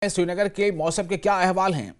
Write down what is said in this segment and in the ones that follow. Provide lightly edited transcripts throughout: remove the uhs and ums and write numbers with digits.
श्रीनगर के मौसम के क्या अहवाल हैं?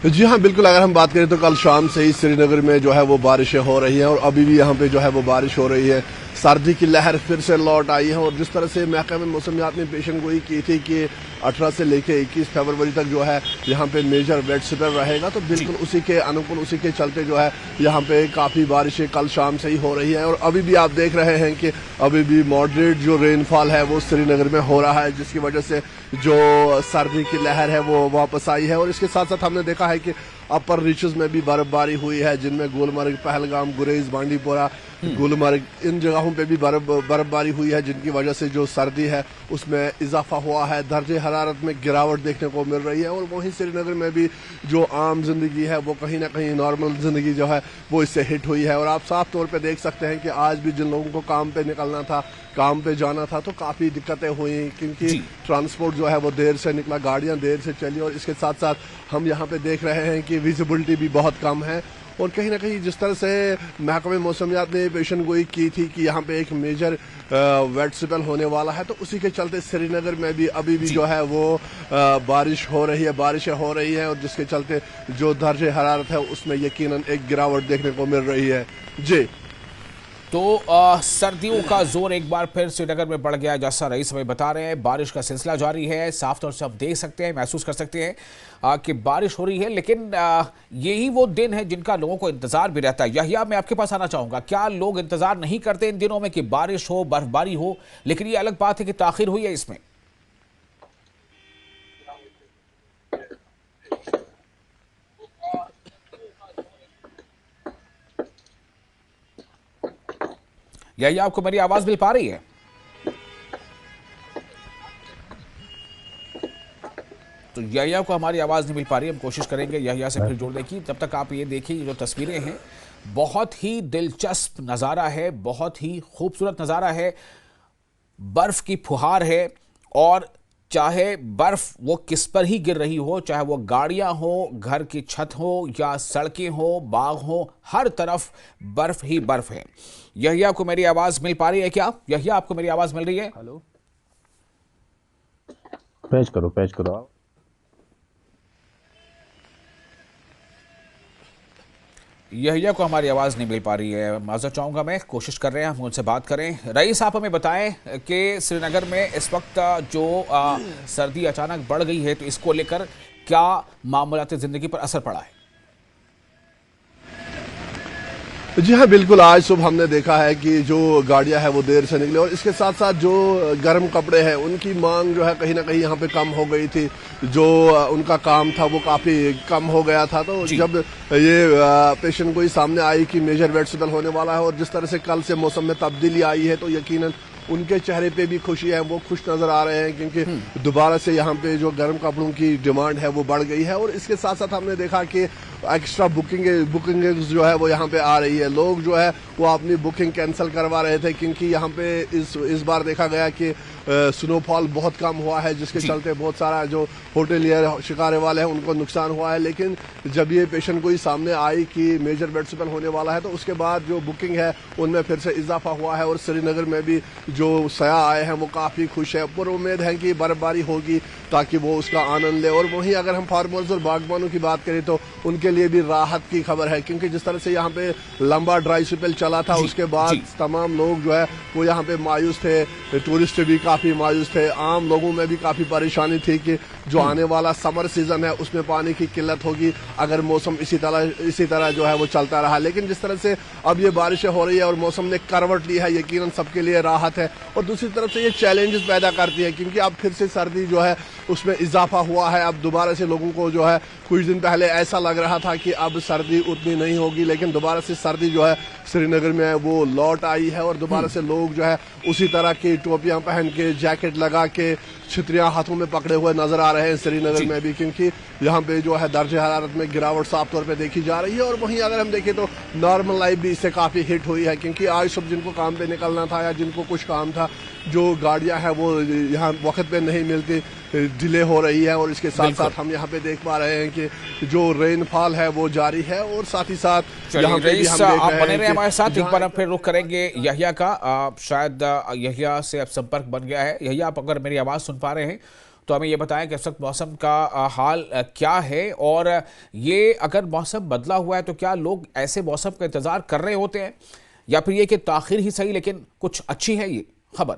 जी हाँ, बिल्कुल। अगर हम बात करें तो कल शाम से ही श्रीनगर में जो है वो बारिशें हो रही हैं और अभी भी यहाँ पे जो है वो बारिश हो रही है। सर्दी की लहर फिर से लौट आई है और जिस तरह से महकमे मौसमियात ने पेशन गोई की थी कि 18 से लेकर 21 फरवरी तक जो है यहाँ पे मेजर वेट स्पेल रहेगा, तो बिल्कुल उसी के अनुकूल, उसी के चलते जो है यहाँ पे काफ़ी बारिशें कल शाम से ही हो रही है। और अभी भी आप देख रहे हैं कि अभी भी मॉडरेट जो रेनफॉल है वो श्रीनगर में हो रहा है, जिसकी वजह से जो सर्दी की लहर है वो वापस आई है। और इसके साथ साथ हमने देखा है कि अपर रीचेस में भी बर्फबारी हुई है, जिनमें गुलमर्ग, पहलगाम, गुरेज, बांडीपोरा, गुलमर्ग, इन जगहों पे भी बर्फबारी हुई है, जिनकी वजह से जो सर्दी है उसमें इजाफा हुआ है। दर्जे हरारत में गिरावट देखने को मिल रही है और वहीं श्रीनगर में भी जो आम जिंदगी है वो कहीं ना कहीं नॉर्मल जिंदगी जो है वो इससे हिट हुई है। और आप साफ तौर पे देख सकते हैं कि आज भी जिन लोगों को काम पे निकलना था, काम पे जाना था, तो काफ़ी दिक्कतें हुई, क्योंकि ट्रांसपोर्ट जो है वो देर से निकला, गाड़ियां देर से चली। और इसके साथ साथ हम यहाँ पे देख रहे हैं कि विजिबिलिटी भी बहुत कम है। और कहीं ना कहीं जिस तरह से महकमे मौसमियात ने पेशन गोई की थी कि यहाँ पे एक मेजर वेट स्पेल होने वाला है, तो उसी के चलते श्रीनगर में भी अभी भी जो है वो बारिश हो रही है, बारिशें हो रही हैं, और जिसके चलते जो दर्जे हरारत है उसमें यकीनन एक गिरावट देखने को मिल रही है। जी तो सर्दियों का जोर एक बार फिर श्रीनगर में बढ़ गया, जैसा रईस हमें बता रहे हैं। बारिश का सिलसिला जारी है, साफ तौर से आप देख सकते हैं, महसूस कर सकते हैं कि बारिश हो रही है। लेकिन यही वो दिन है जिनका लोगों को इंतजार भी रहता है। यहिया, मैं आपके पास आना चाहूंगा, क्या लोग इंतजार नहीं करते इन दिनों में कि बारिश हो, बर्फबारी हो? लेकिन ये अलग बात है कि ताखिर हुई है इसमें। यही आपको मेरी आवाज मिल पा रही है? तो यहिया को हमारी आवाज नहीं मिल पा रही, हम कोशिश करेंगे यहिया से फिर जोड़ने की। तब तक आप ये देखिए, जो तस्वीरें हैं बहुत ही दिलचस्प नज़ारा है, बहुत ही खूबसूरत नज़ारा है। बर्फ की फुहार है और चाहे बर्फ वो किस पर ही गिर रही हो, चाहे वो गाड़ियां हो, घर की छत हो या सड़कें हो, बाग हो, हर तरफ बर्फ ही बर्फ है। यहिया आपको मेरी आवाज मिल पा रही है क्या? यहिया, आपको मेरी आवाज मिल रही है? हेलो, पेश करो आप। यहिया को हमारी आवाज़ नहीं मिल पा रही है, माज़रत चाहूँगा मैं। कोशिश कर रहे हैं हम उनसे बात करें। रईस, आप हमें बताएं कि श्रीनगर में इस वक्त जो सर्दी अचानक बढ़ गई है, तो इसको लेकर क्या मामूलाती ज़िंदगी पर असर पड़ा है? जी हाँ, बिल्कुल। आज सुबह हमने देखा है कि जो गाड़ियां हैं वो देर से निकली और इसके साथ साथ जो गर्म कपड़े हैं उनकी मांग जो है कहीं ना कहीं यहाँ पे कम हो गई थी। जो उनका काम था वो काफ़ी कम हो गया था। तो जब ये पेशन गोई सामने आई कि मेजर वेट स्पेल होने वाला है और जिस तरह से कल से मौसम में तब्दीली आई है, तो यकीनन उनके चेहरे पे भी खुशी है, वो खुश नजर आ रहे हैं, क्योंकि दोबारा से यहाँ पे जो गर्म कपड़ों की डिमांड है वो बढ़ गई है। और इसके साथ साथ हमने देखा कि एक्स्ट्रा बुकिंग जो है वो यहाँ पे आ रही है। लोग जो है वो अपनी बुकिंग कैंसिल करवा रहे थे, क्योंकि यहाँ पे इस बार देखा गया कि स्नोफॉल बहुत कम हुआ है, जिसके चलते बहुत सारा जो होटलियर शिकारे वाले हैं उनको नुकसान हुआ है। लेकिन जब ये पेशन गोई सामने आई कि मेजर वेट स्पेल होने वाला है, तो उसके बाद जो बुकिंग है उनमें फिर से इजाफा हुआ है और श्रीनगर में भी जो सयाह आए हैं वो काफ़ी खुश है। पर उम्मीद है कि बर्फबारी होगी ताकि वो उसका आनंद ले। और वहीं अगर हम फार्मर्स और बागबानों की बात करें तो उनके लिए भी राहत की खबर है, क्योंकि जिस तरह से यहाँ पे लंबा ड्राई स्पेल चला था, उसके बाद तमाम लोग जो है वो यहाँ पे मायूस थे, टूरिस्ट भी काफ़ी मायूस थे, आम लोगों में भी काफ़ी परेशानी थी कि जो आने वाला समर सीजन है उसमें पानी की किल्लत होगी अगर मौसम इसी तरह जो है वो चलता रहा। लेकिन जिस तरह से अब ये बारिशें हो रही है और मौसम ने करवट ली है, यकीनन सबके लिए राहत है। और दूसरी तरफ से ये चैलेंजेस पैदा करती है, क्योंकि अब फिर से सर्दी जो है उसमें इजाफा हुआ है। अब दोबारा से लोगों को जो है, कुछ दिन पहले ऐसा लग रहा था कि अब सर्दी उतनी नहीं होगी, लेकिन दोबारा से सर्दी जो है श्रीनगर में वो लौट आई है और दोबारा से लोग जो है उसी तरह की टोपियां पहन के, जैकेट लगा के, छतरियां हाथों में पकड़े हुए नजर आ रहे हैं श्रीनगर में भी, क्योंकि यहाँ पे जो है दर्जे हरारत में गिरावट साफ तौर पे देखी जा रही है। और वहीं अगर हम देखें तो नॉर्मल लाइफ भी इससे काफ़ी हिट हुई है, क्योंकि आज सब जिनको काम पे निकलना था या जिनको कुछ काम था, जो गाड़ियां हैं वो यहाँ वक्त पे नहीं मिलती, डिले हो रही है और इसके साथ साथ हम यहाँ पे देख पा रहे हैं कि जो रेनफॉल है वो जारी है और साथ ही साथ यहाँ पे भी हम देख आप रहे बने हैं रहे कि हमारे साथ। एक जहाँ- बार हम फिर रुख करेंगे यहिया का। शायद यहिया से अब संपर्क बन गया है। यहिया, आप अगर मेरी आवाज़ सुन पा रहे हैं तो हमें ये बताएं कि इस वक्त मौसम का हाल क्या है, और ये अगर मौसम बदला हुआ है तो क्या लोग ऐसे मौसम का इंतज़ार कर रहे होते हैं, या फिर ये कि ताख़ीर ही सही लेकिन कुछ अच्छी है ये खबर?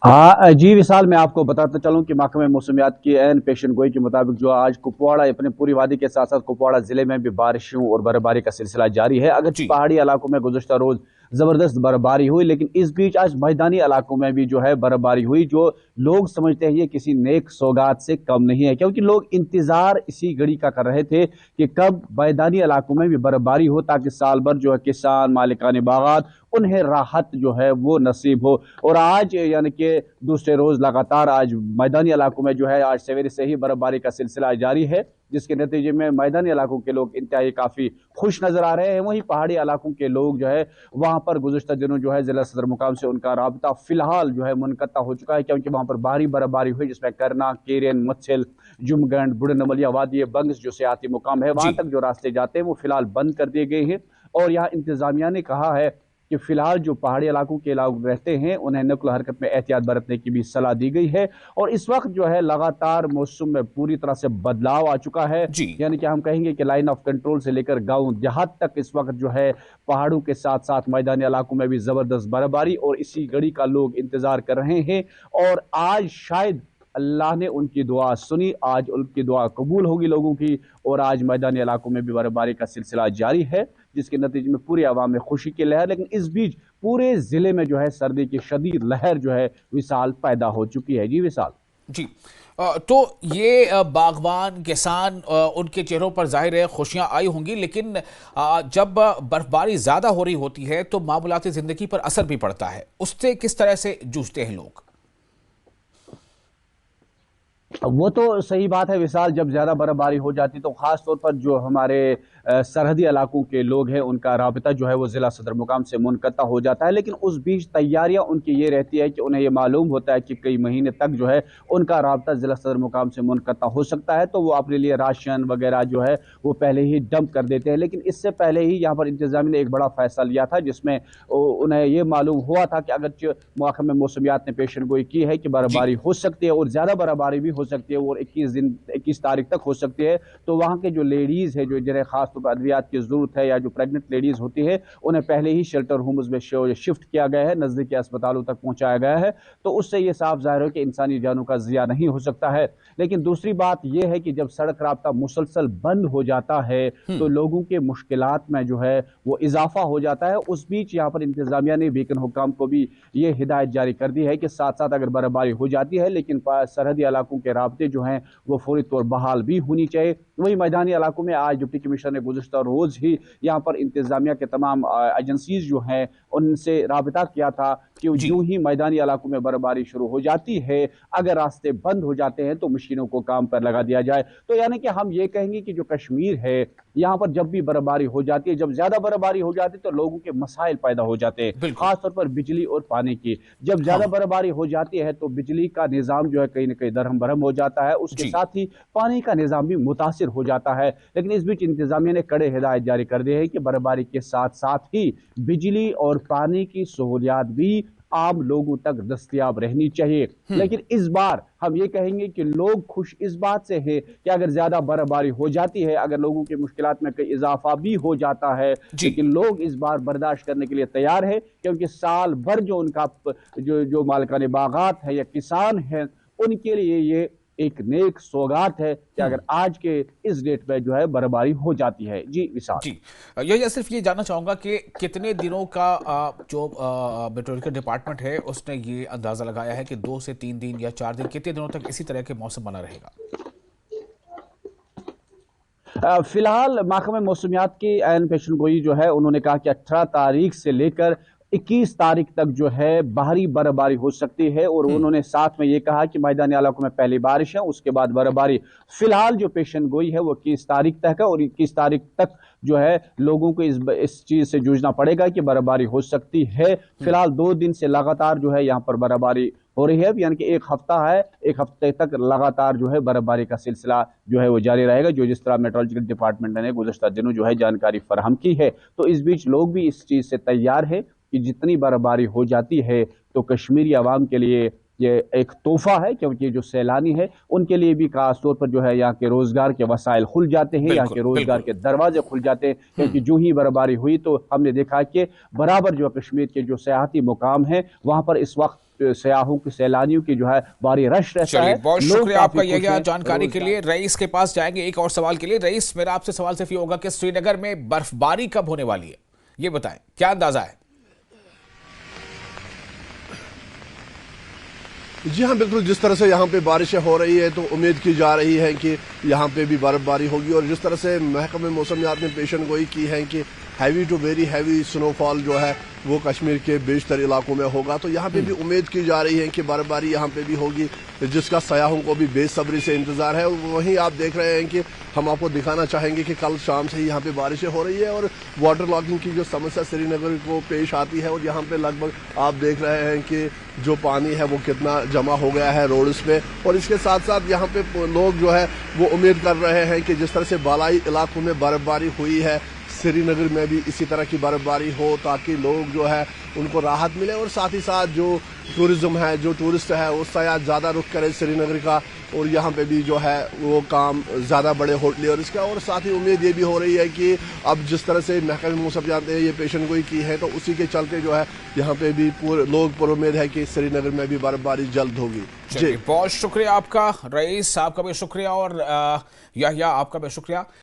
हाँ जी विशाल, मैं आपको बताता चलूं कि महकमे मौसमियात की एन पेशन गोई के मुताबिक जो आज कुपवाड़ा अपने पूरी वादी के साथ साथ कुपवाड़ा जिले में भी बारिशों और बर्फबारी का सिलसिला जारी है। अगर जी। पहाड़ी इलाकों में गुज़श्ता रोज जबरदस्त बर्फबारी हुई, लेकिन इस बीच आज मैदानी इलाकों में भी जो है बर्फबारी हुई, जो लोग समझते हैं ये किसी नेक सौगात से कम नहीं है, क्योंकि लोग इंतजार इसी घड़ी का कर रहे थे कि कब मैदानी इलाकों में भी बर्फबारी हो, ताकि साल भर जो है किसान मालिकान बागात उन्हें राहत जो है वो नसीब हो। और आज यानी कि दूसरे रोज लगातार आज मैदानी इलाकों में जो है आज सवेरे से ही बर्फबारी का सिलसिला जारी है, जिसके नतीजे में मैदानी इलाकों के लोग इंतहाई काफी खुश नजर आ रहे हैं। वहीं पहाड़ी इलाकों के लोग जो है वहां पर गुज़श्ता दिनों जो है जिला सदर मुकाम से उनका राबता फिलहाल जो है मुनक़ता हो चुका है, क्योंकि वहां पर भारी बर्फबारी हुई, जिसमें करना, केरियन, मत्सिल, जुमगंड, बुढ़नमलिया वादी बंग्स जो सियाती मुकाम है वहां तक जो रास्ते जाते हैं वो फिलहाल बंद कर दिए गए हैं। और यहाँ इंतजामिया ने कहा है कि फिलहाल जो पहाड़ी इलाकों के लोग रहते हैं उन्हें नक्ल हरकत में एहतियात बरतने की भी सलाह दी गई है। और इस वक्त जो है लगातार मौसम में पूरी तरह से बदलाव आ चुका है, यानी कि हम कहेंगे कि लाइन ऑफ कंट्रोल से लेकर गांव देहात तक इस वक्त जो है पहाड़ों के साथ साथ मैदानी इलाकों में भी जबरदस्त बर्फबारी और इसी घड़ी का लोग इंतजार कर रहे हैं। और आज शायद अल्लाह ने उनकी दुआ सुनी, आज उनकी दुआ कबूल होगी लोगों की, और आज मैदानी इलाकों में भी बर्फबारी का सिलसिला जारी है, जिसके नतीजे में पूरी आवाम में खुशी की लहर। लेकिन इस बीच पूरे जिले में जो है सर्दी की शदीद लहर जो है विशाल पैदा हो चुकी है। जी विशाल। जी, तो ये बागवान किसान उनके चेहरों पर जाहिर है खुशियां आई होंगी, लेकिन जब बर्फबारी ज़्यादा हो रही होती है तो मामूलाती ज़िंदगी पर असर भी पड़ता है। उससे किस तरह से जूझते हैं लोग? वो तो सही बात है विशाल, जब ज़्यादा बर्फबारी हो जाती तो ख़ास तौर पर जो हमारे सरहदी इलाकों के लोग हैं उनका राबता जो है वो ज़िला सदर मुकाम से मुनक़ता हो जाता है। लेकिन उस बीच तैयारियां उनकी ये रहती है कि उन्हें ये मालूम होता है कि कई महीने तक जो है उनका राबता ज़िला सदर मुकाम से मुनक़ता हो सकता है, तो वो अपने लिए राशन वगैरह जो है वो पहले ही डंप कर देते हैं। लेकिन इससे पहले ही यहाँ पर इंतज़ामिया ने एक बड़ा फैसला लिया था, जिसमें उन्हें ये मालूम हुआ था कि अगर महकमे मौसमियात ने पेशन गोई की है कि बर्फबारी हो सकती है और ज़्यादा बर्फबारी भी हो सकती है और 21 तारीख तक हो सकती है, तो वहाँ के जो लेडीज़ है जो जिन्हें खास तौर पर अद्वियात की ज़रूरत है या जो प्रेग्नेंट लेडीज़ होती है उन्हें पहले ही शेल्टर होम्स में शिफ्ट किया गया है, नज़दीकी अस्पतालों तक पहुँचाया गया है। तो उससे ये साफ ज़ाहिर है कि इंसानी जानों का ज़िया नहीं हो सकता है। लेकिन दूसरी बात यह है कि जब सड़क राब्ता मुसलसल बंद हो जाता है तो लोगों के मुश्किलात में जो है वो इजाफा हो जाता है। उस बीच यहाँ पर इंतज़ामिया ने बीकन हुक्काम को भी ये हिदायत जारी कर दी है कि साथ साथ अगर बर्फबारी हो जाती है लेकिन सरहदी इलाकों के राब्ते जो हैं वो फौरी तौर बहाल भी होनी चाहिए। वहीं मैदानी इलाकों में आज डिप्टी कमिश्नर ने गुज़श्ता रोज़ ही यहाँ पर इंतज़ामिया के तमाम एजेंसीज जो हैं उनसे राबता किया था कि यूं ही मैदानी इलाकों में बर्फबारी शुरू हो जाती है, अगर रास्ते बंद हो जाते हैं तो मशीनों को काम पर लगा दिया जाए। तो यानी कि हम ये कहेंगे कि जो कश्मीर है यहाँ पर जब भी बर्फबारी हो जाती है, जब ज्यादा बर्फबारी हो जाती है तो लोगों के मसाइल पैदा हो जाते हैं, खासतौर पर बिजली और पानी की। जब ज्यादा बर्फबारी हो जाती है तो बिजली का निजाम जो है कहीं ना कहीं दरहम बरहम हो जाता है, उसके साथ ही पानी का निजाम भी मुतासिर हो जाता है। लेकिन इस बीच इंतजामिया ने कड़े हिदायत जारी कर दी है कि बर्फबारी के साथ साथ ही बिजली और पानी की सहूलियात भी आम लोगों तक दस्तयाब रहनी चाहिए। लेकिन इस बार हम ये कहेंगे कि लोग खुश इस बात से हैं कि अगर ज्यादा बर्फबारी हो जाती है, अगर लोगों की मुश्किलात में कोई इजाफा भी हो जाता है, लेकिन लोग इस बार बर्दाश्त करने के लिए तैयार है, क्योंकि साल भर जो उनका जो मालिकाने बागात है या किसान है उनके लिए ये एक नेक सौगात है कि अगर आज के इस डेट में जो है बर्फबारी हो जाती है। जी विशाल। जी, यही सिर्फ ये जानना चाहूँगा कि कितने दिनों का जो मेट्रोलॉजिकल डिपार्टमेंट है उसने ये अंदाज़ा लगाया है कि 2 से 3 दिन या 4 दिन, कितने दिनों तक इसी तरह के मौसम बना रहेगा? फिलहाल महकमे मौसमियात की एन पेशन गोई जो है उन्होंने कहा कि 18 तारीख से लेकर 21 तारीख तक जो है भारी बर्फबारी हो सकती है। और उन्होंने साथ में ये कहा कि मैदानी इलाकों में पहली बारिश है, उसके बाद बर्फबारी। फिलहाल जो पेशन गोई है वो 21 तारीख तक है और 21 तारीख तक जो है लोगों को इस चीज से जूझना पड़ेगा कि बर्फबारी हो सकती है। फिलहाल 2 दिन से लगातार जो है यहाँ पर बर्फबारी ہو رہی ہے، یعنی کہ ایک ہفتہ ہے، ایک ہفتے تک لگاتار جو ہے برف باری کا سلسلہ جو ہے وہ جاری رہے گا، جس طرح میٹرولوجیکل ڈپارٹمنٹ نے گزشتہ دنوں جو ہے جانکاری فراہم کی ہے۔ تو اس بیچ لوگ بھی اس چیز سے تیار ہے کہ جتنی برف باری ہو جاتی ہے تو کشمیری عوام کے لیے یہ ایک تحفہ ہے، کیونکہ جو سیلانی ہے ان کے لیے بھی خاص طور پر جو ہے یہاں کے روزگار کے وسائل کھل جاتے ہیں، یہاں کے روزگار کے دروازے کھل جاتے ہیں، کیونکہ جو ہی برف باری ہوئی تو ہم نے دیکھا کہ برابر جو کشمیر کے جو سیاحتی مقام ہیں وہاں پر اس وقت سیاحوں کی، سیلانیوں کی جو ہے باری رش رہتا ہے۔ بہت شکریہ آپ کا یہ جانکاری کے لیے۔ رئیس کے پاس جائیں گے ایک اور سوال کے لیے۔ رئیس، میرا آپ سے سوال صرف یہ ہوگا کہ سری نگر میں برف باری کب ہونے والی ہے، یہ بتائیں، کیا اندازہ ہے؟ جی ہاں بالکل، جس طرح سے یہاں پہ بارشیں ہو رہی ہے تو امید کی جا رہی ہے کہ یہاں پہ بھی برف باری ہوگی، اور جس طرح سے محکمہ موسمیات نے پیشن گوئی کی ہے کہ ہیوی ٹو ویری ہیوی سنو فال جو ہے وہ کشمیر کے بیشتر علاقوں میں ہوگا، تو یہاں پہ بھی امید کی جا رہی ہے کہ برف باری یہاں پہ بھی ہوگی، جس کا سیاحوں کو بھی بے صبری سے انتظار ہے۔ وہیں آپ دیکھ رہے ہیں کہ ہم آپ کو دکھانا چاہیں گے کہ کل شام سے ہی یہاں پہ بارشیں ہو رہی ہے اور واٹر لاگنگ کی جو سمسیا سری نگر کو پیش آتی ہے، اور یہاں پہ لگ بھگ آپ دیکھ رہے ہیں کہ جو پانی ہے وہ کتنا جمع ہو گیا ہے روڈز پہ، اور اس کے ساتھ ساتھ یہاں پہ لوگ جو ہے وہ امید کر رہے ہیں کہ جس طرح سے بالائی علاقوں میں برف باری ہوئی ہے، سری نگر میں بھی اسی طرح کی برف باری ہو تاکہ لوگ جو ہے ان کو راحت ملے، اور ساتھ ہی ساتھ جو ٹورزم ہے، جو ٹورسٹ ہے وہ سیاح زیادہ رخ کرے سری نگر کا، اور یہاں پہ بھی جو ہے وہ کام زیادہ بڑے ہوٹلیں اور اس کا، اور ساتھ ہی امید یہ بھی ہو رہی ہے کہ اب جس طرح سے محکمہ موسمیات نے یہ پیشن گوئی کی ہے تو اسی کے چلتے جو ہے یہاں پہ بھی لوگ پر امید ہے کہ سری نگر میں بھی برف باری جلد ہوگی۔ جی بہت شکریہ آپ کا رئیس، آپ کا بھی شکریہ، اور یحییٰ آپ کا بھی شکریہ۔